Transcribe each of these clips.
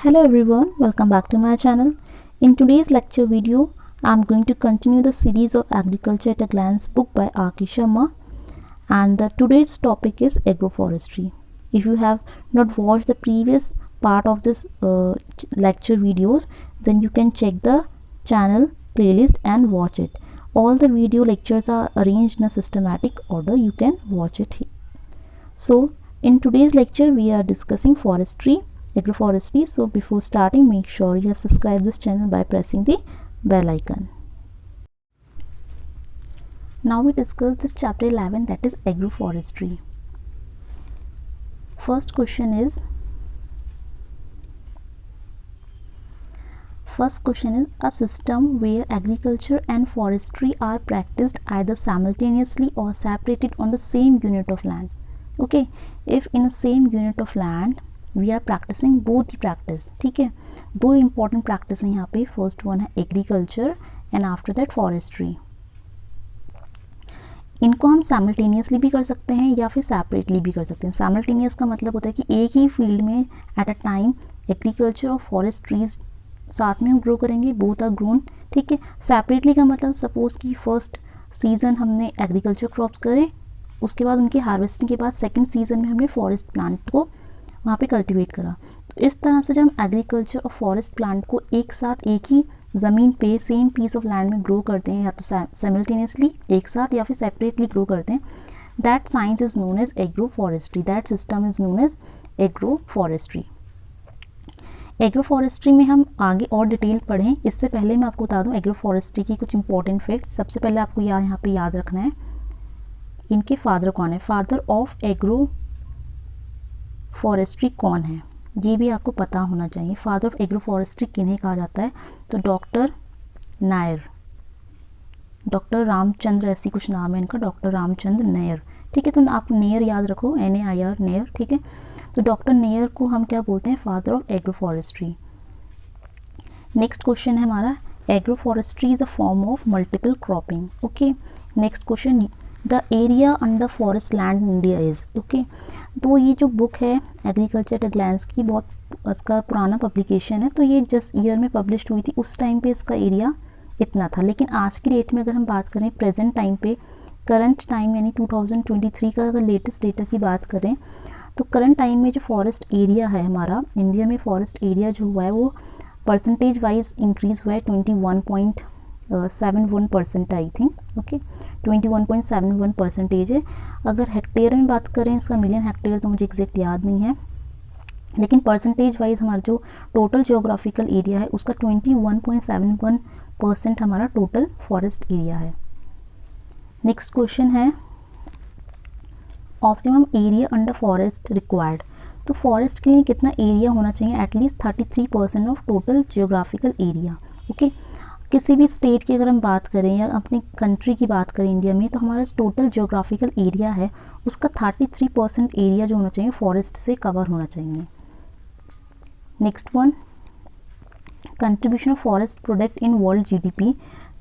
Hello everyone, welcome back to my channel. In today's lecture video, I am going to continue the series of Agriculture at a Glance book by R.K. Sharma, and today's topic is agroforestry. If you have not watched the previous part of this lecture videos, then you can check the channel playlist and watch it. All the video lectures are arranged in a systematic order. You can watch it here. So in today's lecture, we are discussing agroforestry. So before starting, make sure you have subscribed this channel by pressing the bell icon. Now we discuss this chapter 11, that is agroforestry. First question is a system where agriculture and forestry are practiced either simultaneously or separated on the same unit of land. Okay, if in the same unit of land we are practicing both the practice. ठीक है, दो important practice हैं यहाँ पे. First one है agriculture and after that forestry. इनको हम simultaneously भी कर सकते हैं या फिर separately भी कर सकते हैं. Simultaneous का मतलब होता है कि एक ही field में at a time agriculture और forest trees साथ में हम grow करेंगे, both are grown. ठीक है. Separately का मतलब suppose कि first season हमने agriculture crops करे, उसके बाद उनकी हार्वेस्टिंग के बाद सेकंड सीजन में हमने फॉरेस्ट प्लांट को वहाँ पे कल्टीवेट करा. तो इस तरह से जब हम एग्रीकल्चर और फॉरेस्ट प्लांट को एक साथ एक ही ज़मीन पे सेम पीस ऑफ लैंड में ग्रो करते हैं, या तो साइमल्टेनियसली एक साथ या फिर सेपरेटली ग्रो करते हैं, that science is known as agroforestry. That system is known as agroforestry. Agroforestry में हम आगे और डिटेल पढ़ें, इससे पहले मैं आपको बता दूँ एग्रो फॉरेस्ट्री की कुछ इंपॉर्टेंट फैक्ट्स. सबसे पहले आपको यहाँ पे याद रखना है इनके फादर कौन है. फादर ऑफ एग्रो फॉरेस्ट्री कौन है, ये भी आपको पता होना चाहिए. फादर ऑफ एग्रो फॉरेस्ट्री किन्हें कहा जाता है, तो डॉक्टर नायर, डॉक्टर रामचंद्र, ऐसी कुछ नाम है इनका, डॉक्टर रामचंद्र नायर. ठीक है, तो आप नेयर याद रखो, NAIR, नेयर. ठीक है, तो डॉक्टर नेयर को हम क्या बोलते हैं, father of agro forestry. Next question है हमारा, agro forestry is a form of multiple cropping. Okay, next question, the area under forest land in India is. Okay, तो ये जो बुक है एग्रीकल्चर एट अ ग्लैंस की, बहुत इसका पुराना पब्लिकेशन है, तो ये जस्ट ईयर में पब्लिश हुई थी. उस टाइम पे इसका एरिया इतना था, लेकिन आज की डेट में अगर हम बात करें प्रेजेंट टाइम पे, करंट टाइम यानी 2023 का अगर लेटेस्ट डेटा की बात करें, तो करंट टाइम में जो फॉरेस्ट एरिया है हमारा इंडिया में, फॉरेस्ट एरिया जो हुआ है वो परसेंटेज वाइज इंक्रीज़ हुआ है 21.71% आई थिंक. ओके, 21.71% है. अगर हेक्टेयर में बात करें, इसका मिलियन हेक्टेयर तो मुझे एग्जैक्ट याद नहीं है, लेकिन परसेंटेज वाइज हमारा जो टोटल जियोग्राफिकल एरिया है उसका 21.71% हमारा टोटल फॉरेस्ट एरिया है. नेक्स्ट क्वेश्चन है, optimum area under forest required. तो फॉरेस्ट के लिए कितना एरिया होना चाहिए, at least 33% of total geographical area. Okay, किसी भी स्टेट की अगर हम बात करें या अपनी कंट्री की बात करें इंडिया में, तो हमारा टोटल जियोग्राफिकल एरिया है उसका 33% एरिया जो होना चाहिए फॉरेस्ट से कवर होना चाहिए. Next one, contribution of forest product in world GDP.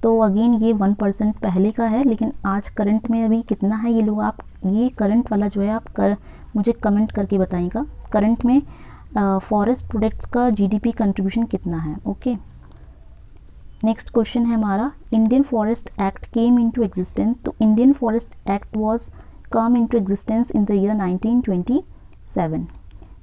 तो अगेन ये 1% पहले का है, लेकिन आज करंट में अभी कितना है, ये लोग आप ये करंट वाला जो है आप मुझे कमेंट करके बताइएगा करंट में फॉरेस्ट प्रोडक्ट्स का GDP कंट्रीब्यूशन कितना है. ओके, नेक्स्ट क्वेश्चन है हमारा, Indian forest act came into existence. तो Indian forest act was come into existence in the year 1927.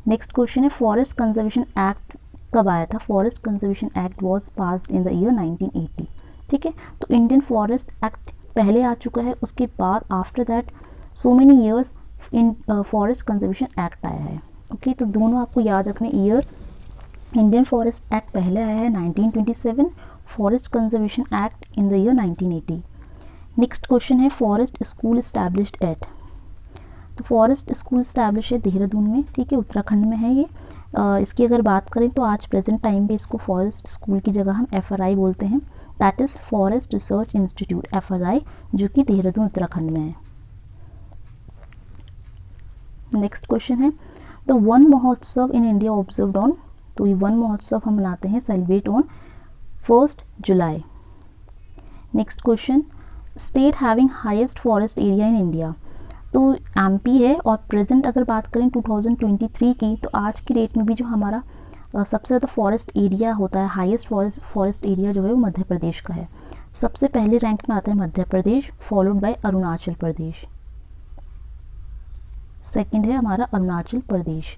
Next question है, फॉरेस्ट कंजर्वेशन एक्ट कब आया था. Forest conservation act was passed in the year 1980. ठीक है, तो इंडियन फॉरेस्ट एक्ट पहले आ चुका है, उसके बाद after that so many years in forest conservation act आया है. ओके, तो दोनों आपको याद रखने ईयर. इंडियन फॉरेस्ट एक्ट पहले आया है 1927, forest conservation act in the year 1980. Next question है, फॉरेस्ट स्कूल इस्टेब्लिश्ड एट. तो फॉरेस्ट स्कूल इस्टेब्लिश है देहरादून में. ठीक है, उत्तराखंड में है ये. इसकी अगर बात करें तो आज प्रेजेंट टाइम पे इसको फॉरेस्ट स्कूल की जगह हम FRI बोलते हैं, that is forest research institute FRI, जो कि देहरादून उत्तराखंड में है. नेक्स्ट क्वेश्चन है, द वन महोत्सव इन इंडिया ऑब्जर्व्ड ऑन. तो ये वन महोत्सव हम मनाते हैं, celebrate on 1 July. Next question, state having highest forest area in India. तो MP है, और प्रेजेंट अगर बात करें 2023 की, तो आज की डेट में भी जो हमारा सबसे ज़्यादा फॉरेस्ट एरिया होता है, हाईएस्ट फॉरेस्ट एरिया जो है वो मध्य प्रदेश का है। सबसे पहले रैंक में आता है Madhya Pradesh, followed by Arunachal Pradesh. Second है हमारा अरुणाचल प्रदेश।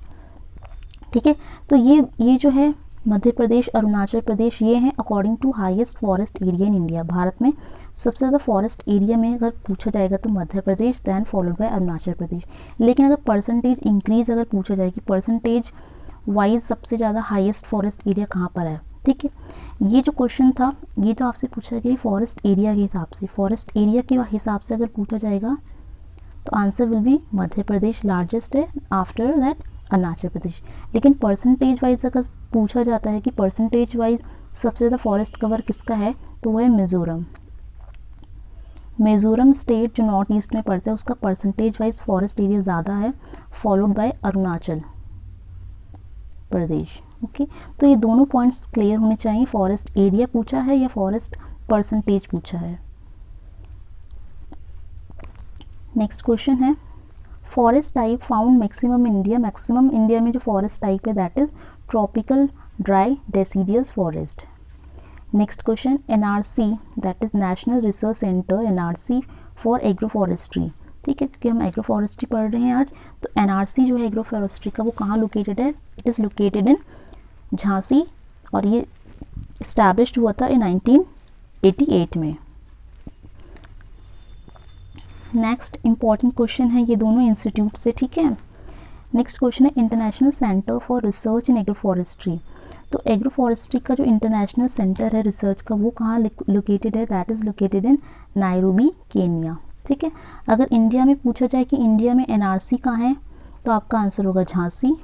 ठीक है, तो ये जो है मध्य प्रदेश, अरुणाचल प्रदेश, ये हैं according to highest forest area in India. भारत में सबसे ज़्यादा फॉरेस्ट एरिया में अगर पूछा जाएगा तो Madhya Pradesh, then followed by Arunachal प्रदेश। लेकिन अगर परसेंटेज इंक्रीज अगर पूछा जाए कि परसेंटेज वाइज सबसे ज़्यादा हाईएस्ट फॉरेस्ट एरिया कहाँ पर है, ठीक है, ये जो क्वेश्चन था ये तो आपसे पूछा गया फॉरेस्ट एरिया के हिसाब से। फॉरेस्ट एरिया के हिसाब से अगर पूछा जाएगा तो answer will be Madhya Pradesh largest है, आफ्टर दैट अरुणाचल प्रदेश। लेकिन परसेंटेज वाइज अगर पूछा जाता है कि परसेंटेज वाइज सबसे ज़्यादा फॉरेस्ट कवर किसका है, तो वो है मिज़ोरम। मिज़ोरम स्टेट जो नॉर्थ ईस्ट में पड़ता है उसका परसेंटेज वाइज फॉरेस्ट एरिया ज़्यादा है, followed by Arunachal Pradesh. Okay, तो ये दोनों पॉइंट्स क्लियर होने चाहिए, फॉरेस्ट एरिया पूछा है या फॉरेस्ट परसेंटेज पूछा है। नेक्स्ट क्वेश्चन है forest type found maximum India. Maximum India में जो फॉरेस्ट टाइप है that is tropical dry deciduous forest. Next question NRC that is national research centre, NRC for agro forestry. ठीक है, क्योंकि हम एग्रो फॉरेस्ट्री पढ़ रहे हैं आज, तो एनआरसी जो है एग्रो फॉरेस्ट्री का वो कहाँ लोकेटेड है, it is located in Jhansi, और ये इस्टेब्लिश्ड हुआ था इन 1988 में। नेक्स्ट इंपॉर्टेंट क्वेश्चन है, ये दोनों इंस्टीट्यूट से, ठीक है। नेक्स्ट क्वेश्चन है international centre for research in agro forestry. तो एग्रो फॉरेस्ट्री का जो इंटरनेशनल सेंटर है रिसर्च का वो कहाँ लोकेटेड है, that is located in Nairobi, Kenya. ठीक है, अगर इंडिया में पूछा जाए कि इंडिया में एनआरसी कहाँ है तो आपका आंसर होगा झांसी,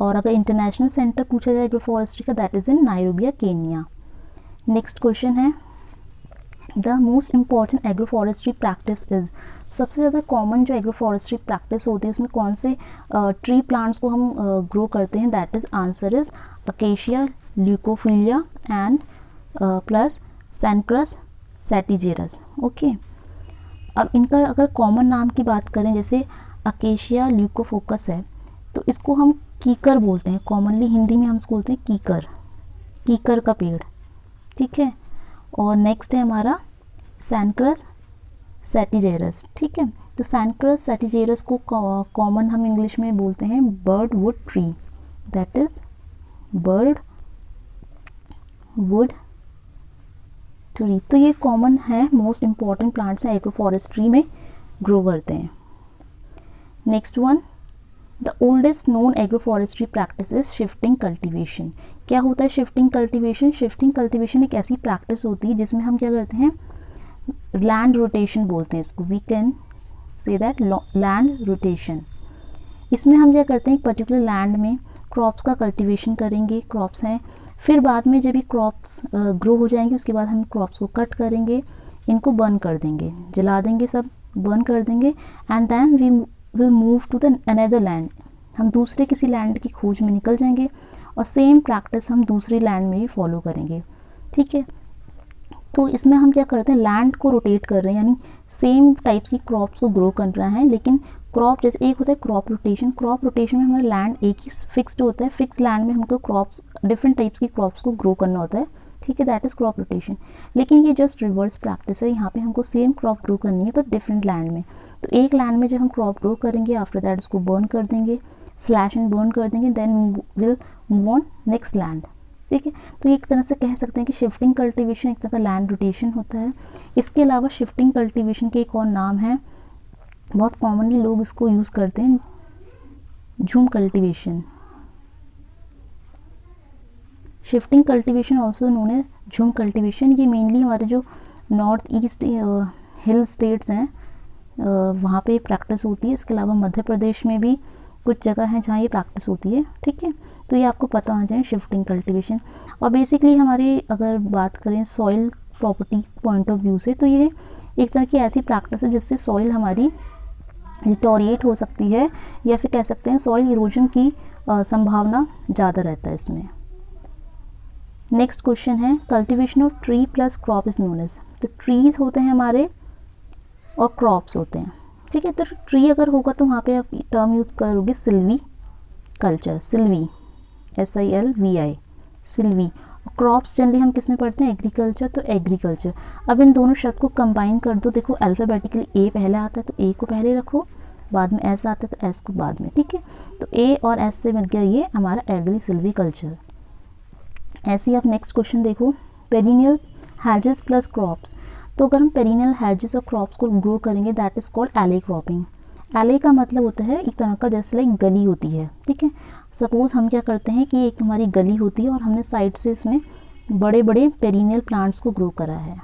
और अगर इंटरनेशनल सेंटर पूछा जाए एग्रो फॉरेस्ट्री का that is in Nairobi, Kenya. Next question है the most important agro forestry practice is. सबसे ज़्यादा कॉमन जो एग्रो फॉरेस्ट्री प्रैक्टिस होती है उसमें कौन से ट्री प्लांट्स को हम ग्रो करते हैं, that is answer is acacia, leucophloea and plus cenchrus setigerus. Okay, अब इनका अगर कॉमन नाम की बात करें, जैसे अकेशिया ल्यूकोफोकस है तो इसको हम कीकर बोलते हैं, कॉमनली हिंदी में हम इसको बोलते हैं कीकर, कीकर का पेड़। ठीक है, और नेक्स्ट है हमारा सैनक्रस सैटिजेरस। ठीक है, तो सैनक्रस सैटिजेरस को कॉमन हम इंग्लिश में बोलते हैं bird wood tree, that is bird wood tree. तो ये कॉमन है, मोस्ट इम्पॉर्टेंट प्लांट्स हैं एग्रो फॉरेस्ट्री में ग्रो करते हैं। Next one the oldest known agro forestry practice is shifting cultivation. क्या होता है शिफ्टिंग कल्टिवेशन? शिफ्टिंग कल्टिवेशन एक ऐसी प्रैक्टिस होती है जिसमें हम क्या करते हैं, लैंड रोटेशन बोलते हैं इसको, we can say that land rotation. इसमें हम क्या करते हैं, एक पर्टिकुलर लैंड में क्रॉप्स का कल्टिवेशन करेंगे, क्रॉप्स हैं, फिर बाद में जब ये क्रॉप्स ग्रो हो जाएंगे उसके बाद हम क्रॉप्स को कट करेंगे, इनको बर्न कर देंगे, जला देंगे, सब बर्न कर देंगे, and then we will move to the another land. हम दूसरे किसी लैंड की खोज में निकल जाएंगे और सेम प्रैक्टिस हम दूसरी लैंड में भी फॉलो करेंगे। ठीक है, तो इसमें हम क्या करते हैं, लैंड को रोटेट कर रहे हैं, यानी सेम टाइप्स की क्रॉप्स को ग्रो कर रहा है, लेकिन क्रॉप जैसे एक होता है क्रॉप रोटेशन, क्रॉप रोटेशन में हमारा लैंड एक ही फिक्स्ड होता है, फिक्स लैंड में हमको क्रॉप्स डिफरेंट टाइप्स की क्रॉप्स को ग्रो करना होता है। ठीक है, दैट इज़ क्रॉप रोटेशन। लेकिन ये जस्ट रिवर्स प्रैक्टिस है, यहाँ पे हमको सेम क्रॉप ग्रो करनी है पर डिफरेंट लैंड में। तो एक लैंड में जब हम क्रॉप ग्रो करेंगे आफ्टर दैट उसको बर्न कर देंगे, स्लैश एंड बर्न कर देंगे, then will move on next land. ठीक है, तो एक तरह से कह सकते हैं कि शिफ्टिंग कल्टीवेशन एक तरह का लैंड रोटेशन होता है। इसके अलावा शिफ्टिंग कल्टीवेशन के एक और नाम है, बहुत कॉमनली लोग इसको यूज़ करते हैं, झूम cultivation. Shifting cultivation also known है झूम कल्टीवेशन। ये मेनली हमारे जो नॉर्थ ईस्ट हिल स्टेट्स हैं वहाँ पे प्रैक्टिस होती है। इसके अलावा मध्य प्रदेश में भी कुछ जगह हैं जहाँ ये प्रैक्टिस होती है। ठीक है, तो ये आपको पता होना चाहिए शिफ्टिंग कल्टीवेशन। और बेसिकली हमारी अगर बात करें soil property point of view से, तो ये एक तरह की ऐसी प्रैक्टिस है जिससे सॉइल हमारी डिटोरिएट हो सकती है, या फिर कह सकते हैं सॉइल इरोजन की संभावना ज़्यादा रहता है इसमें। नेक्स्ट क्वेश्चन है cultivation of tree plus crop is known as. तो ट्रीज होते हैं हमारे और क्रॉप्स होते हैं। ठीक है, तो ट्री अगर होगा तो वहाँ पे आप टर्म यूज़ करोगे Silvi culture, Silvi. SILVI, Silvi. Crops generally हम किस में पढ़ते हैं, एग्रीकल्चर, तो एग्रीकल्चर। अब इन दोनों शब्द को कंबाइन कर दो, देखो अल्फ़ाबेटिकली ए पहले आता है तो ए को पहले रखो, बाद में एस आता है तो एस को बाद में, ठीक है। तो ए और एस से मिल गया ये हमारा एग्री सिल्वीकल्चर। ऐसे ही आप नेक्स्ट क्वेश्चन देखो, पेरिनियल हैजेस प्लस क्रॉप्स। तो अगर हम पेरिनियल हैजेस और क्रॉप्स को ग्रो करेंगे दैट इज़ कॉल्ड एले क्रॉपिंग। एले का मतलब होता है एक तरह का जैसे लाइक गली होती है, ठीक है। सपोज हम क्या करते हैं कि एक हमारी गली होती है और हमने साइड से इसमें बड़े बड़े पेरिनियल प्लांट्स को ग्रो करा है,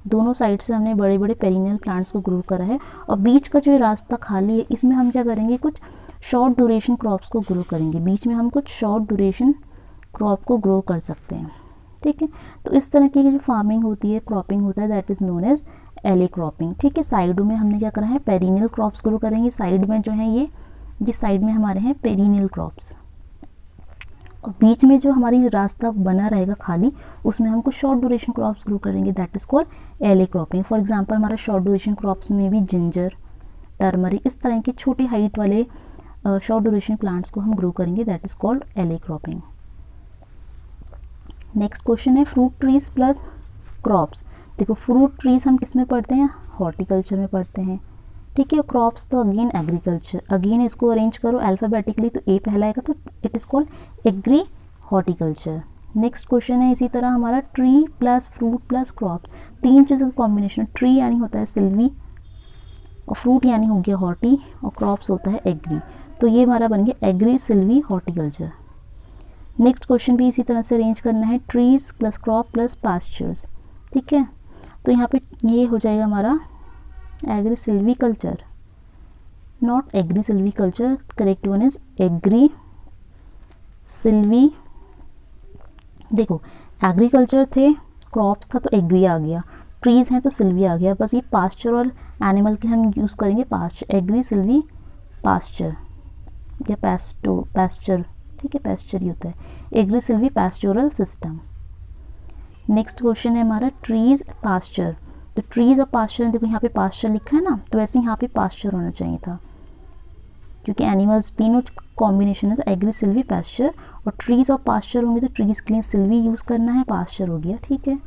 दोनों साइड से हमने बड़े बड़े पेरिनियल प्लांट्स को ग्रो करा है, और बीच का जो रास्ता खाली है इसमें हम क्या करेंगे, कुछ शॉर्ट ड्यूरेशन क्रॉप्स को ग्रो करेंगे, बीच में हम कुछ शॉर्ट ड्यूरेशन क्रॉप को ग्रो कर सकते हैं, ठीक है। तो इस तरह की जो फार्मिंग होती है, क्रॉपिंग होता है, दैट इज़ नोन एज एले क्रॉपिंग, ठीक है। साइडों में हमने क्या करा है, पेरिनियल क्रॉप्स ग्रो करेंगे, साइड में जो है ये जिस साइड में हमारे हैं पेरिनियल क्रॉप्स, और बीच में जो हमारी रास्ता बना रहेगा खाली उसमें हम कुछ शॉर्ट ड्यूरेशन क्रॉप्स ग्रो करेंगे, दैट इज़ कॉल्ड एले क्रॉपिंग। फॉर एग्जांपल हमारा शॉर्ट ड्यूरेशन क्रॉप्स में भी जिंजर, टर्मरिक, इस तरह के छोटी हाइट वाले शॉर्ट ड्यूरेशन प्लांट्स को हम ग्रो करेंगे, दैट इज़ कॉल्ड एले क्रॉपिंग। नेक्स्ट क्वेश्चन है फ्रूट ट्रीज प्लस क्रॉप्स। देखो फ्रूट ट्रीज हम किस में पढ़ते हैं, हॉर्टिकल्चर में पढ़ते हैं, ठीक है। क्रॉप्स तो अगेन एग्रीकल्चर, अगेन इसको अरेंज करो अल्फ़ाबेटिकली तो ए पहला आएगा तो it is called agri horticulture. Next question है इसी तरह हमारा tree plus fruit plus crops, तीन चीज़ों का कॉम्बिनेशन। ट्री यानी होता है सिल्वी, और फ्रूट यानी हो गया हॉर्टी, और क्रॉप्स होता है एग्री, तो ये हमारा बन गया agri silvi horticulture. Next question भी इसी तरह से अरेंज करना है, trees plus crop plus pastures, ठीक है। तो यहाँ पे ये हो जाएगा हमारा agri silviculture, not agri silviculture, correct one is agri silvi. देखो एग्रीकल्चर थे, क्रॉप्स था तो एग्री आ गया, ट्रीज हैं तो सिल्वी आ गया, बस ये पास्चर और एनिमल के हम यूज़ करेंगे पास्चर, एग्री सिल्वी पास्चर या पैस्चर, ठीक है, पैस्चर ही होता है, agri silvi pastoral system. Next question है हमारा ट्रीज पास्चर। तो ट्रीज और पास्चर, देखो यहाँ पे पास्चर लिखा है ना, तो वैसे यहाँ पे पास्चर होना चाहिए था क्योंकि एनिमल्स तीनों कॉम्बिनेशन है, तो एग्री सिल्वी पास्चर, और ट्रीज और पास्चर होंगे तो ट्रीज के लिए सिल्वी यूज़ करना है, पास्चर हो गया, ठीक है।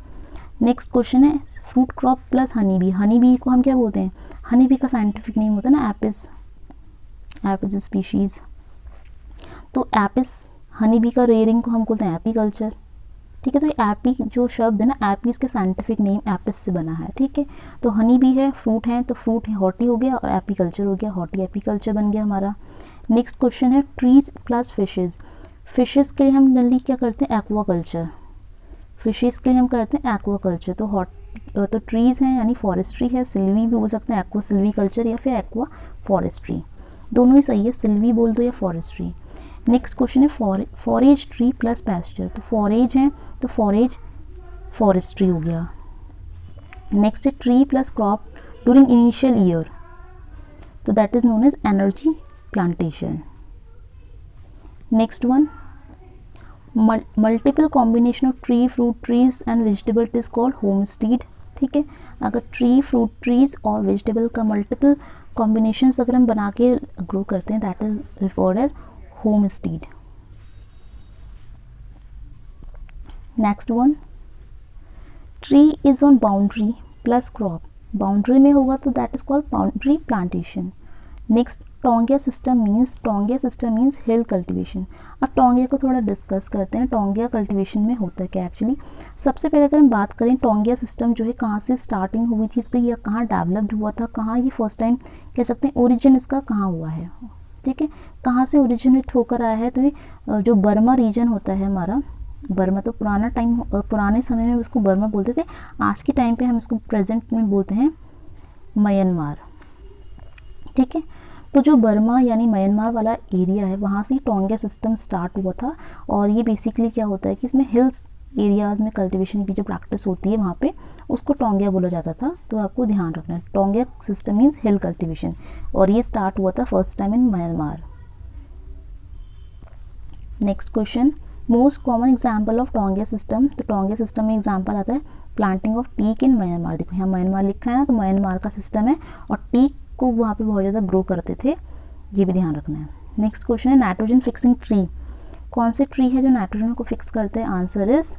नेक्स्ट क्वेश्चन है fruit crop plus honey bee. Honey bee को हम क्या बोलते हैं, हनी बी का साइंटिफिक नेम होता है ना एपिस, एपिस स्पीशीज़, तो एपिस हनी बी का रेयरिंग को हम बोलते हैं एपीकल्चर, ठीक है। तो एपी जो शब्द है ना, एपी उसके साइंटिफिक नेम एपिस से बना है, ठीक है। तो हनी बी है, फ्रूट है, तो फ्रूट हॉर्टी हो गया, और एपीकल्चर हो गया, हॉर्टी एपीकल्चर बन गया हमारा। नेक्स्ट क्वेश्चन है ट्रीज प्लस फिशेज। फिशेज के लिए हम जनरली क्या करते हैं, एक्वाकल्चर, फिशेज के लिए हम करते हैं एक्वाकल्चर। तो ट्रीज हैं यानी फॉरेस्ट्री है, सिल्वी भी बोल सकते हैं, एक्वा सिल्वी कल्चर या फिर एक्वा फॉरेस्ट्री, दोनों ही सही है, सिल्वी बोल दो या फॉरेस्ट्री। नेक्स्ट क्वेश्चन है फॉरेज ट्री प्लस पैस्चर। तो फॉरेज है तो फॉरेज फॉरेस्ट्री हो गया। नेक्स्ट है tree plus crop during initial year, तो that is known as energy plantation. Next one multiple combination of tree fruit trees and vegetable it is called homestead, ठीक है। अगर ट्री फ्रूट ट्रीज और vegetable का multiple combinations अगर हम बना के ग्रो करते हैं that is referred as homestead. Next one tree is on boundary plus crop, boundary में होगा तो that is called boundary plantation. Next taungya system means hill cultivation. अब टोंगिया को थोड़ा डिस्कस करते हैं, टोंगिया कल्टीवेशन में होता है क्या एक्चुअली। सबसे पहले अगर हम बात करें टोंगिया सिस्टम जो है कहाँ से स्टार्टिंग हुई थी इसकी, या कहाँ डेवलप्ड हुआ था, कहाँ ये फर्स्ट टाइम कह सकते हैं ओरिजिन इसका कहाँ हुआ है, ठीक है, कहाँ से ओरिजिनेट होकर आया है। तो ये जो बर्मा रीजन होता है हमारा, बर्मा तो पुराने समय में उसको बर्मा बोलते थे, आज के टाइम पे हम इसको प्रेजेंट में बोलते हैं म्यांमार, ठीक है। तो जो बर्मा यानी म्यांमार वाला एरिया है वहाँ से टोंगिया सिस्टम स्टार्ट हुआ था, और ये बेसिकली क्या होता है कि इसमें हिल्स एरियाज़ में कल्टीवेशन की जो प्रैक्टिस होती है वहाँ पे उसको टोंगिया बोला जाता था। तो आपको ध्यान रखना है taungya system means hill cultivation, और ये स्टार्ट हुआ था first time in Myanmar. Next question most common example of taungya system. तो टोंगिया सिस्टम में एग्जाम्पल आता है planting of teak in Myanmar. देखो यहाँ म्यांमार लिखा है ना, तो म्यांमार का सिस्टम है, और टीक को वहाँ पे बहुत ज़्यादा ग्रो करते थे, ये भी ध्यान रखना है। नेक्स्ट क्वेश्चन है नाइट्रोजन फिक्सिंग ट्री। कौन से ट्री है जो नाइट्रोजन को फिक्स करते हैं? Answer is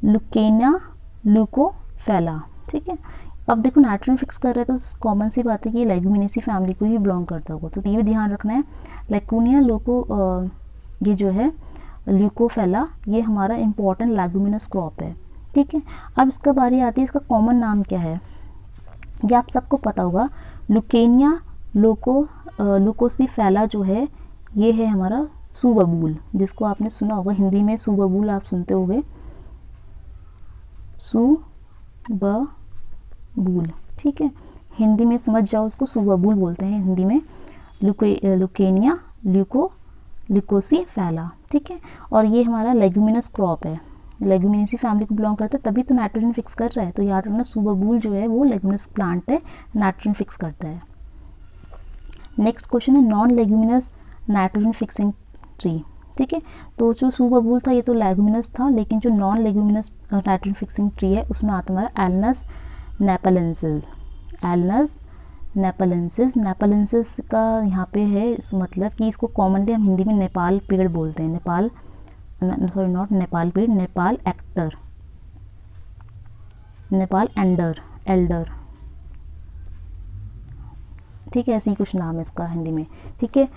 leucaena leucocephala. ठीक है, अब देखो नाइट्रोजन फिक्स कर रहे हैं तो कॉमन सी बात है कि ये लेगुमिनेसी फैमिली को ही बिलोंग करता होगा, तो ये भी ध्यान रखना है। लेकुनिया ये जो है ल्यूकोफेला, ये हमारा इंपॉर्टेंट लेगुमिनस क्रॉप है। ठीक है, अब इसका बारी आती है, इसका कॉमन नाम क्या है? ये आप सबको पता होगा, लुकेनिया ल्यूकोसिफेला जो है ये है हमारा सुबबूल, जिसको आपने सुना होगा हिंदी में सुबबूल आप सुनते होंगे, सुबबूल। ठीक है, हिंदी में समझ जाओ, उसको सुबबूल बोलते हैं हिंदी में, लुकेनिया ल्यूकोसिफेला। ठीक है, और ये हमारा लेगुमिनस क्रॉप है, लेगुमिनेसी फैमिली को बिलोंग करता है, तभी तो नाइट्रोजन फिक्स कर रहा है। तो याद रखना सुबबूल जो है वो लेगुमिनस प्लांट है, नाइट्रोजन फिक्स करता है। नेक्स्ट क्वेश्चन है non leguminous nitrogen fixing tree. ठीक है, तो जो सुबबूल था ये तो लेगुमिनस था, लेकिन जो non leguminous nitrogen fixing tree है उसमें आता हमारा एलनस नेपलेंसिस। एलनस नेपलेंसिस, नेपलेंसिस का यहाँ पे है इस मतलब कि इसको कॉमनली हम हिंदी में नेपाल पेड़ बोलते हैं, नेपाल सॉरी नॉट नेपाल पेड़, नेपाल एक्टर, नेपाल एल्डर। ठीक है, ऐसे ही कुछ नाम है इसका हिंदी में। ठीक है,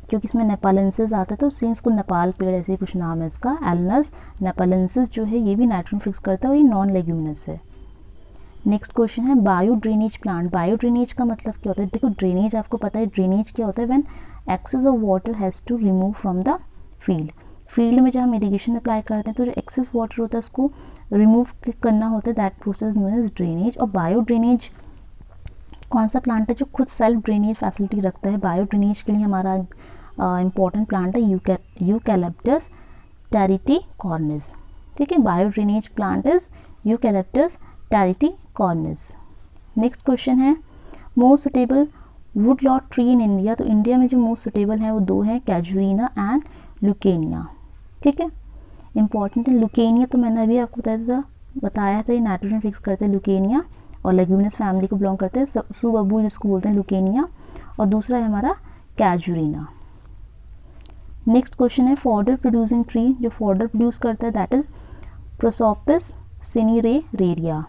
क्योंकि इसमें नेपालेंसिस आता है तो इसलिए इसको नेपाल पेड़ ऐसे ही कुछ नाम है इसका। एलनस नेपालेंसिस जो है ये भी नाइट्रोजन फिक्स करता है और ये नॉन लेग्यूमिनस है। नेक्स्ट क्वेश्चन है bio drainage plant. Bio drainage का मतलब क्या होता है? देखो ड्रेनेज आपको पता है, ड्रेनेज क्या होता है? When excess of water has to remove from the field. Field में जब हम इरीगेशन अप्लाई करते हैं तो जो एक्सेस वाटर होता है उसको रिमूव करना होता है, that process known as drainage. और बायो ड्रेनेज कौन सा प्लांट है जो खुद सेल्फ ड्रेनेज फैसिलिटी रखता है? बायो ड्रेनेज के लिए हमारा इंपॉर्टेंट प्लांट है यूकैलिप्टस टेरिटिकॉर्निस। ठीक है, bio drainage plant is eucalyptus tereticornis. Next question है most suitable wood lot tree in India. तो इंडिया में जो मोस्ट सुटेबल है वो दो हैं, कैजुरीना एंड लुकेनिया। ठीक है, इंपॉर्टेंट है। लुकेनिया तो मैंने अभी आपको बताया था ये नाइट्रोजन फिक्स करते हैं लुकेनिया, और लेग्यूमिनस फैमिली को बिलोंग करते हैं, सुबबूल जिसको बोलते हैं लुकेनिया, और दूसरा है हमारा कैजुरीना। नेक्स्ट क्वेश्चन है फॉडर प्रोड्यूसिंग ट्री। जो फॉडर प्रोड्यूस करता है दैट इज प्रोसोपिस सिनेरेरिया।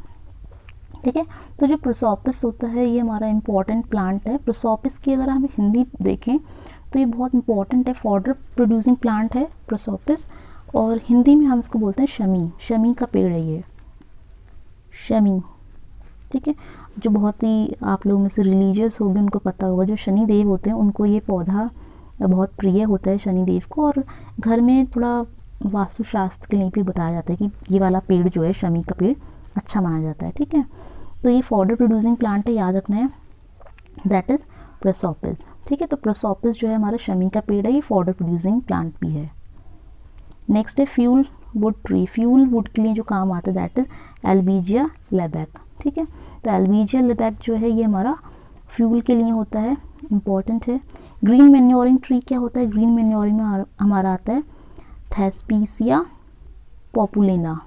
ठीक है, तो जो प्रोसोपिस होता है ये हमारा इंपॉर्टेंट प्लांट है। प्रोसोपिस की अगर हम हिंदी देखें तो ये बहुत इंपॉर्टेंट है, फॉडर प्रोड्यूसिंग प्लांट है प्रोसोपिस, और हिंदी में हम इसको बोलते हैं शमी। शमी का पेड़ है ये, शमी। ठीक है, जो बहुत ही आप लोगों में से रिलीजियस होंगे उनको पता होगा, जो शनि देव होते हैं उनको ये पौधा बहुत प्रिय होता है शनि देव को, और घर में थोड़ा वास्तुशास्त्र के लिए भी बताया जाता है कि ये वाला पेड़ जो है शमी का पेड़ अच्छा माना जाता है। ठीक है, तो ये फॉडर प्रोड्यूसिंग प्लांट है, याद रखना है, दैट इज प्रोसोपिस। ठीक है, तो प्रोसोपिस जो है हमारा शमी का पेड़ है, ये फॉडर प्रोड्यूसिंग प्लांट भी है। नेक्स्ट है fuel wood tree. Fuel wood के लिए जो काम आता है दैट इज एल्बीजिया लेबैक। ठीक है, तो एल्बीजिया लेबैक जो है ये हमारा फ्यूल के लिए होता है, इम्पॉर्टेंट है। ग्रीन मैन्योरिंग ट्री क्या होता है? ग्रीन मैन्योरिंग में हमारा आता है थैस्पीसिया पॉपुलेना।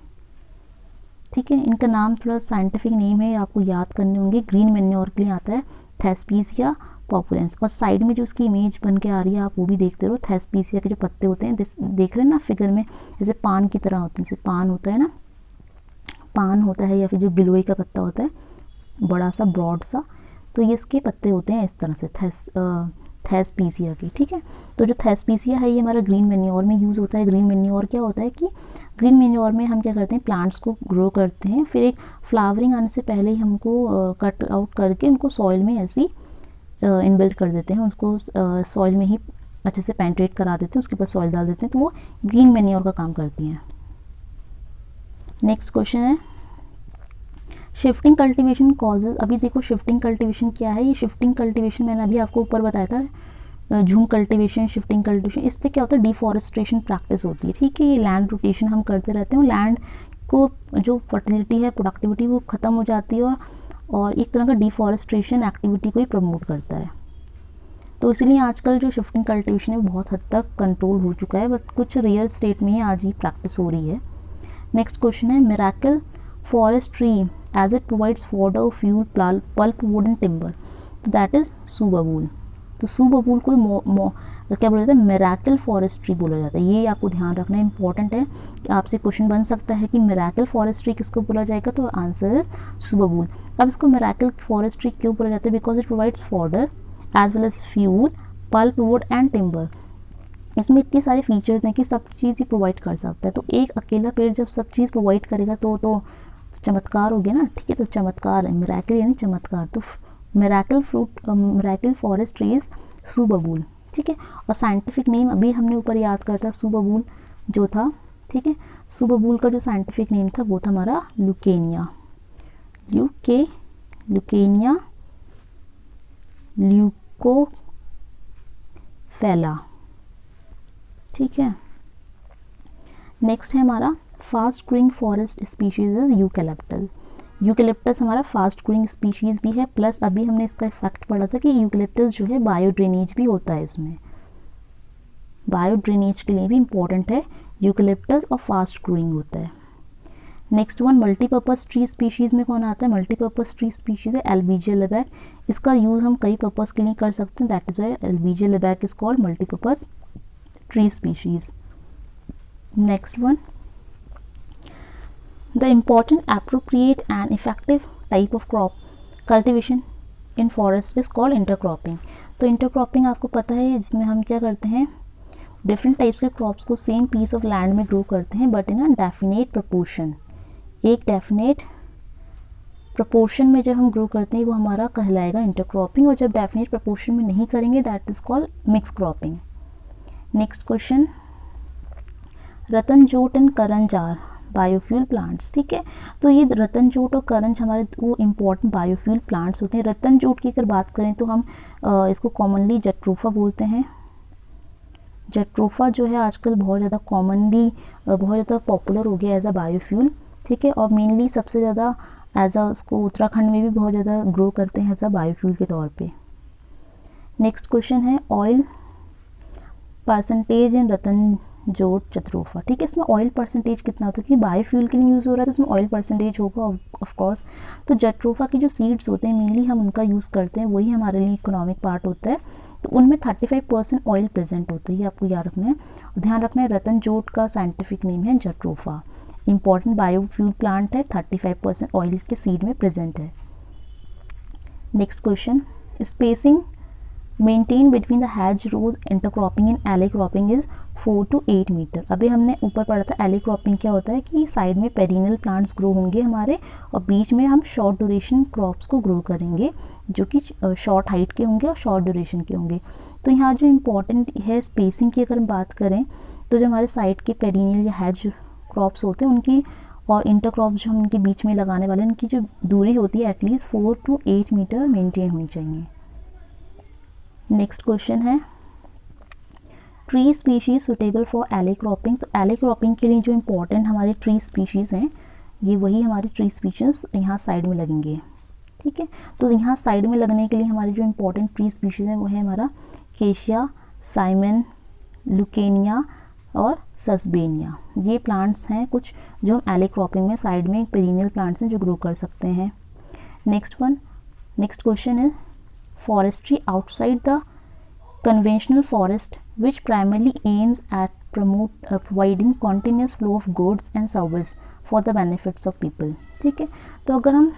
ठीक है, इनका नाम थोड़ा साइंटिफिक नेम है, आपको याद करने होंगे। ग्रीन मैन्योर के लिए आता है थैस्पीसिया पॉपुलेंस, और साइड में जो उसकी इमेज बन के आ रही है आप वो भी देखते रहो। थैस्पीसिया के जो पत्ते होते हैं देख रहे हैं ना फिगर में, जैसे पान की तरह होते हैं, जैसे पान होता है ना, पान होता है, या फिर जो गिलोय का पत्ता होता है बड़ा सा ब्रॉड सा, तो ये इसके पत्ते होते हैं इस तरह से थैस्पीसिया के। ठीक है, तो जो थैस्पीसिया है ये हमारा ग्रीन मैन्योर में यूज़ होता है। ग्रीन मैन्योर क्या होता है कि ग्रीन मैन्योर में हम क्या करते हैं, प्लांट्स को ग्रो करते हैं, फिर एक फ्लावरिंग आने से पहले ही हमको कट आउट करके उनको सॉइल में ऐसी इनबिल्ट कर देते हैं, उसको सॉइल में ही अच्छे से पेंट्रेट करा देते हैं, उसके ऊपर सॉइल डाल देते हैं, तो वो ग्रीन मैन्योर का काम करती हैं। नेक्स्ट क्वेश्चन है शिफ्टिंग कल्टीवेशन कॉजेज। अभी देखो शिफ्टिंग कल्टीवेशन क्या है, ये शिफ्टिंग कल्टीवेशन मैंने अभी आपको ऊपर बताया था, झूम कल्टीवेशन, शिफ्टिंग कल्टीवेशन, इससे क्या होता है डिफॉरेस्टेशन प्रैक्टिस होती है। ठीक है, ये लैंड रोटेशन हम करते रहते हैं, लैंड को जो फर्टिलिटी है, प्रोडक्टिविटी वो ख़त्म हो जाती है, और एक तरह का डिफॉरेस्टेशन एक्टिविटी को ही प्रमोट करता है। तो इसलिए आजकल जो शिफ्टिंग कल्टीवेशन है वो बहुत हद तक कंट्रोल हो चुका है, बस कुछ रेयर स्टेट में ही आज ही प्रैक्टिस हो रही है। नेक्स्ट क्वेश्चन है miracle forest tree as it provides fodder fuel pulp wood and timber, तो दैट इज सुबबूल। तो सुबबूल को तो क्या बोला जाता है, मिरेकल फॉरेस्ट्री बोला जाता है। ये आपको ध्यान रखना इंपॉर्टेंट है कि आपसे क्वेश्चन बन सकता है कि मिरेकल फॉरेस्ट्री किसको बोला जाएगा, तो आंसर है सुबबूल। अब इसको मिरेकल फॉरेस्ट्री क्यों बोला जाता है, because it provides fodder as well as fuel, pulp wood and timber. इसमें इतनी सारे फीचर्स हैं कि सब चीज़ ही प्रोवाइड कर सकता है। तो एक अकेला पेड़ जब सब चीज़ प्रोवाइड करेगा तो चमत्कार हो गया ना, ठीक है। तो चमत्कार है, मिरेकल यानी चमत्कार। तो मिरेकल फॉरेस्ट ट्रीज सुबबूल, ठीक है। और साइंटिफिक नेम अभी हमने ऊपर याद करता सुबबूल जो था, ठीक है। सुबबूल का जो साइंटिफिक नेम था वो था हमारा ल्यूकेनिया, ल्यूकेनिया ल्यूकोफेला, ठीक है। नेक्स्ट है हमारा fast growing forest species is eucalyptus. Eucalyptus हमारा फास्ट ग्रोइंग स्पीशीज भी है, प्लस अभी हमने इसका इफेक्ट पढ़ा था कि यूकेलिप्टस जो है बायो ड्रेनेज भी होता है, इसमें बायो ड्रेनेज के लिए भी इम्पोर्टेंट है यूकेलिप्टस, और फास्ट ग्रोइंग होता है। Next one multipurpose tree species में कौन आता है, मल्टीपर्पज़ ट्री स्पीशीज़ है एल्बीजिया लिबैक। इसका यूज़ हम कई पर्पज़ के लिए कर सकते हैं, that is why albizia lebbeck is called multipurpose tree species. Next one, the important, appropriate and effective type of crop cultivation in forest is called intercropping। तो intercropping आपको पता है, जिसमें हम क्या करते हैं, डिफरेंट टाइप्स के क्रॉप्स को सेम पीस ऑफ लैंड में ग्रो करते हैं, but in a definite proportion. एक डेफिनेट प्रपोर्शन में जब हम ग्रो करते हैं वो हमारा कहलाएगा इंटरक्रॉपिंग, और जब डेफिनेट प्रपोर्शन में नहीं करेंगे that is called mix cropping. Next question, ratan jot and करंजार बायोफ्यूल प्लांट्स, ठीक है। तो ये रतन जोट और करंज हमारे वो इम्पॉर्टेंट बायोफ्यूल प्लांट्स होते हैं। रतन जोट की अगर बात करें तो हम इसको कॉमनली जट्रोफा बोलते हैं। जट्रोफा जो है आजकल बहुत ज़्यादा कॉमनली बहुत ज़्यादा पॉपुलर हो गया एज अ बायोफ्यूल, ठीक है। और मेनली सबसे ज़्यादा एज अ उसको उत्तराखंड में भी बहुत ज़्यादा ग्रो करते हैं एज अ बायोफ्यूल के तौर पे। नेक्स्ट क्वेश्चन है oil percentage in ratan jot jatropha, ठीक है। इसमें ऑयल परसेंटेज कितना होता है, क्योंकि बायोफ्यूल के लिए यूज़ हो रहा है तो इसमें ऑयल परसेंटेज होगा ऑफ कोर्स। तो जट्रोफा के जो सीड्स होते हैं मेनली हम उनका यूज़ करते हैं, वही हमारे लिए इकोनॉमिक पार्ट होता है। तो उनमें 35% ऑयल प्रेजेंट होता है, ये आपको याद रखना है। ध्यान रखना है रतन जोट का साइंटिफिक नेम है जट्रोफा, इंपॉर्टेंट बायोफ्यूल प्लांट है, 35% ऑयल के सीड में प्रेजेंट है। Next question, spacing maintain between the hedge rows intercropping in alley cropping is 4 to 8 metre. अभी हमने ऊपर पढ़ा था एले क्रॉपिंग क्या होता है कि साइड में पेरिनियल प्लांट्स ग्रो होंगे हमारे, और बीच में हम शॉर्ट ड्यूरेशन क्रॉप्स को ग्रो करेंगे जो कि शॉर्ट हाइट के होंगे और शॉर्ट ड्यूरेशन के होंगे। तो यहाँ जो इम्पोर्टेंट है स्पेसिंग की अगर हम बात करें तो जो हमारे साइड के पेरिनियल या हैज क्रॉप्स होते हैं उनकी और इंटर क्रॉप्स जो हम उनके बीच में लगाने वाले उनकी जो दूरी होती है एटलीस्ट 4 to 8 मीटर मेंटेन होनी चाहिए। नेक्स्ट क्वेश्चन है ट्री स्पीशीज़ सुटेबल फॉर एले क्रॉपिंग। तो एले क्रॉपिंग के लिए जो इम्पोर्टेंट हमारे ट्री स्पीशीज़ हैं ये वही हमारे ट्री स्पीशीज़ यहाँ साइड में लगेंगे, ठीक है। तो यहाँ साइड में लगने के लिए हमारी जो इम्पोर्टेंट ट्री स्पीशीज़ हैं वो है हमारा केशिया, साइमन, लुकेनिया और सस्बेनिया। ये प्लांट्स हैं कुछ जो हम एले क्रॉपिंग में साइड में पेरिनियल प्लांट्स हैं जो ग्रो कर सकते हैं। नेक्स्ट क्वेश्चन है forestry outside the conventional forest which primarily aims at providing continuous flow of goods and service for the benefits of people, ठीक है। तो अगर हम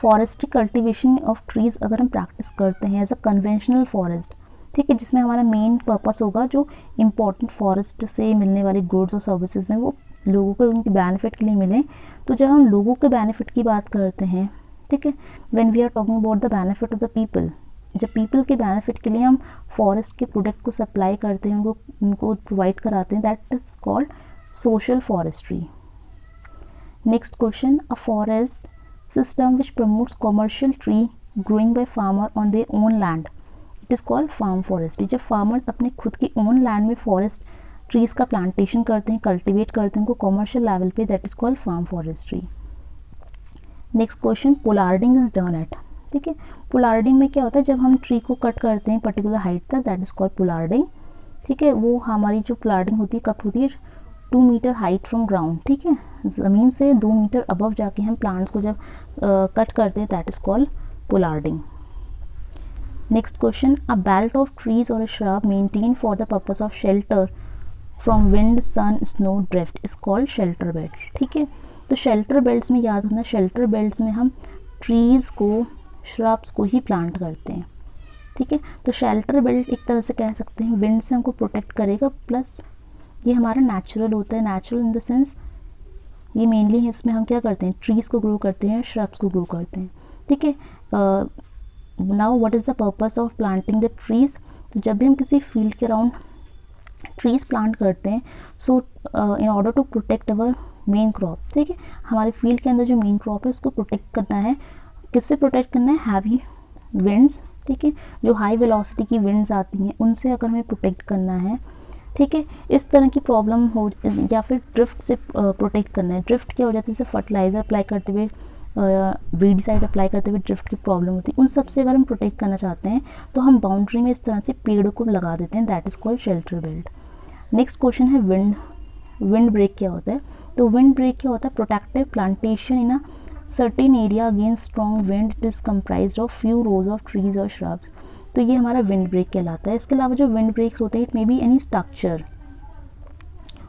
फॉरेस्ट्री कल्टीवेशन ऑफ ट्रीज अगर हम प्रैक्टिस करते हैं एज अ कन्वेंशनल फॉरेस्ट, ठीक है, जिसमें हमारा मेन पर्पस होगा जो इम्पोर्टेंट फॉरेस्ट से मिलने वाले गुड्स और सर्विसेज हैं वो लोगों को उनके बेनिफिट के लिए मिलें। तो जब हम लोगों के बेनिफिट की बात करते हैं, ठीक है, when we are talking about the benefit of the people, जब पीपल के बेनिफिट के लिए हम फॉरेस्ट के प्रोडक्ट को सप्लाई करते हैं उनको प्रोवाइड कराते हैं, that is called social forestry. Next question, a forest system which promotes commercial tree growing by farmer on their own land, it is called farm forestry. जब फार्मर्स अपने खुद की ओन लैंड में फॉरेस्ट ट्रीज़ का plantation करते हैं, cultivate करते हैं उनको कॉमर्शियल लेवल पे, that is called farm forestry. Next question, pollarding is done at, ठीक है। पोलार्डिंग में क्या होता है जब हम ट्री को कट करते हैं पर्टिकुलर हाइट तक, दैट इज कॉल्ड पोलार्डिंग, ठीक है। वो हमारी जो पोलार्डिंग होती है कब होती है 2 मीटर हाइट फ्रॉम ग्राउंड, ठीक है, ज़मीन से 2 मीटर अबव जाके हम प्लांट्स को जब कट करते हैं that is called pollarding. Next question, a belt of trees और shrub maintain for the purpose of shelter from wind sun snow drift is called shelter belt. ठीक है, तो शेल्टर बेल्ट्स में याद रखना, शेल्टर बेल्ट्स में हम ट्रीज़ को, श्रब्स को ही प्लांट करते हैं। ठीक है, तो शेल्टर बेल्ट एक तरह से कह सकते हैं विंड से हमको प्रोटेक्ट करेगा, प्लस ये हमारा नेचुरल होता है। नेचुरल इन द सेंस ये मेनली इसमें हम क्या करते हैं, ट्रीज़ को ग्रो करते हैं, श्रब्स को ग्रो करते हैं। ठीक है, now what is the purpose of planting the trees. तो जब भी हम किसी फील्ड के अराउंड ट्रीज़ प्लांट करते हैं, so in order to protect our main crop. ठीक है, हमारे फील्ड के अंदर जो मेन क्रॉप है उसको प्रोटेक्ट करना है। किससे प्रोटेक्ट करना है, हैवी विंड्स। ठीक है, जो हाई वेलोसिटी की विंड्स आती हैं उनसे अगर हमें प्रोटेक्ट करना है। ठीक है, इस तरह की प्रॉब्लम हो, या फिर ड्रिफ्ट से प्रोटेक्ट करना है। ड्रिफ्ट क्या हो जाती है, जैसे फर्टिलाइज़र अप्लाई करते हुए, वीडिसाइड अप्लाई करते हुए ड्रिफ्ट की प्रॉब्लम होती है। उन सब से अगर हम प्रोटेक्ट करना चाहते हैं तो हम बाउंड्री में इस तरह से पेड़ को लगा देते हैं, that is called shelter belt. Next question है विंड ब्रेक क्या होता है। तो विंड ब्रेक क्या होता है, protective plantation in a certain area against strong wind. It is comprised of few rows of trees और श्रब्स। तो ये हमारा विंड ब्रेक कहलाता है। इसके अलावा जो विंड ब्रेक्स होते हैं, it may be any structure,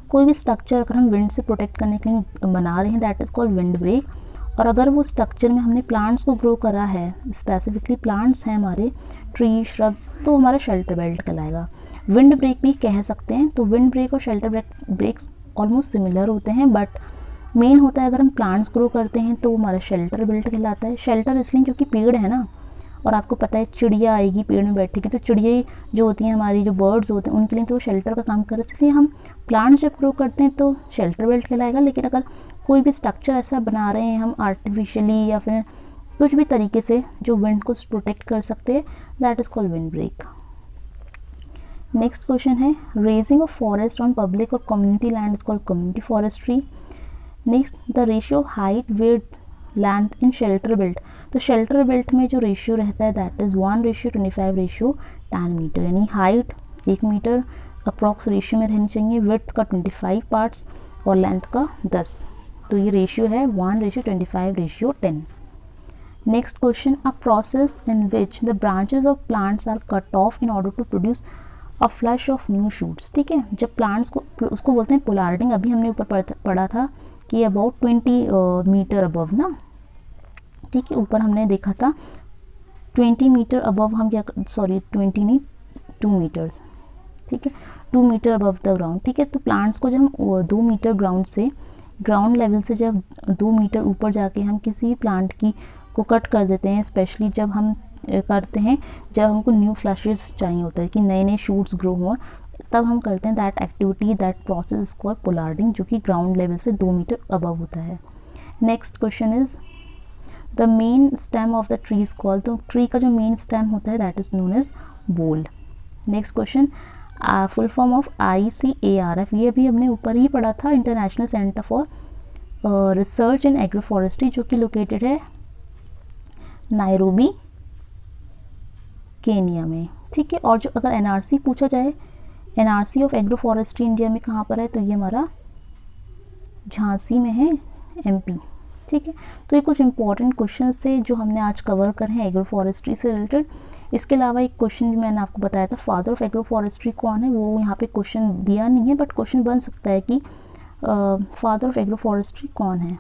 कोई भी स्ट्रक्चर अगर हम विंड से प्रोटेक्ट करने के लिए बना रहे हैं, that is called wind break. और अगर वो स्ट्रक्चर में हमने प्लांट्स को ग्रो करा है, स्पेसिफिकली प्लांट्स हैं हमारे, ट्री श्रब्स, तो हमारा शेल्टर बेल्ट कहलाएगा। विंड ब्रेक भी कह सकते हैं। तो विंड ब्रेक और शेल्टर ब्रेक्स ऑलमोस्ट सिमिलर होते हैं, बट मेन होता है अगर हम प्लांट्स ग्रो करते हैं तो हमारा शेल्टर बेल्ट कहलाता है। शेल्टर इसलिए क्योंकि पेड़ है ना, और आपको पता है चिड़िया आएगी पेड़ में बैठेगी, तो चिड़िया जो होती हैं हमारी, जो बर्ड्स होते हैं, उनके लिए तो वो शेल्टर का काम करते हैं। इसलिए हम प्लांट्स जब ग्रो करते हैं तो शेल्टर बेल्ट कहलाएगा। लेकिन अगर कोई भी स्ट्रक्चर ऐसा बना रहे हैं हम आर्टिफिशियली या फिर कुछ भी तरीके से जो विंड को प्रोटेक्ट कर सकते हैं, that is called wind break. Next question है, raising of forest on public और community land is called community forestry. Next, the ratio height width length in shelter belt. तो शेल्टर बेल्ट में जो ratio रहता है, दैट इज़ 1:25:10 मीटर, यानी height 1 metre approx ratio में रहनी चाहिए, विड्थ का 25 पार्ट्स और लेंथ का 10। तो ये रेशियो है 1:25:10। Next question, a process in which the branches of plants are cut off in order to produce a flush of new shoots. ठीक है, जब प्लांट्स को, उसको बोलते हैं पोलार्डिंग। अभी हमने ऊपर पढ़ा था कि अबाउट 20 मीटर अबव ना, ठीक है, ऊपर हमने देखा था 20 मीटर अबव हम क्या, सॉरी 20 नहीं 2 मीटर्स, ठीक है, 2 मीटर अबव द ग्राउंड। ठीक है, तो प्लांट्स को जब हम 2 मीटर ग्राउंड लेवल से जब 2 मीटर ऊपर जाके हम किसी प्लांट की को कट कर देते हैं, स्पेशली जब हम करते हैं जब हमको न्यू फ्लैशेस चाहिए होता है कि नए नए शूट्स ग्रो हों, तब हम करते हैं that activity, that process is called pollarding, जो कि ग्राउंड लेवल से 2 मीटर अबव होता है। Next question is the main stem of the tree is called. तो ट्री का जो मेन स्टेम होता है दैट इज नोन एज बोल। Next question, full form of ICARF, ये भी हमने ऊपर ही पढ़ा था, international centre for research in agro forestry, जो कि लोकेटेड है नायरोबी केनिया में। ठीक है, और जो अगर NRC पूछा जाए, NRC of agro forestry India में कहाँ पर है, तो ये हमारा झांसी में है, MP। ठीक है, तो ये कुछ इंपॉर्टेंट क्वेश्चन थे जो हमने आज कवर कर हैं एग्रो फॉरेस्ट्री से रिलेटेड। इसके अलावा एक क्वेश्चन जो मैंने आपको बताया था, फादर ऑफ एग्रो फॉरेस्ट्री कौन है, वो यहाँ पे क्वेश्चन दिया नहीं है, बट क्वेश्चन बन सकता है कि फादर ऑफ एग्रो फॉरेस्ट्री कौन है,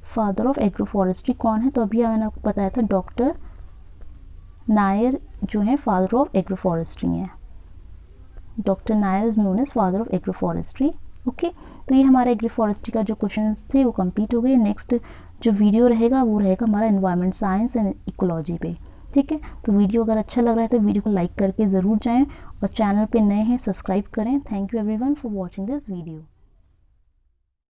फादर ऑफ एग्रो फॉरेस्ट्री कौन है। तो अभी मैंने आपको बताया था डॉक्टर नायर जो है फादर ऑफ एग्रो फॉरेस्ट्री हैं, doctor Nair is known as father of agro forestry. Okay, तो ये हमारे एग्रो फॉरेस्ट्री का जो क्वेश्चन थे वो कंप्लीट हो गए। नेक्स्ट जो वीडियो रहेगा वो रहेगा हमारा एनवायरनमेंट साइंस एंड इकोलॉजी पे। ठीक है, तो वीडियो अगर अच्छा लग रहा है तो वीडियो को लाइक करके ज़रूर जाएं, और चैनल पे नए हैं सब्सक्राइब करें। Thank you everyone for watching this video.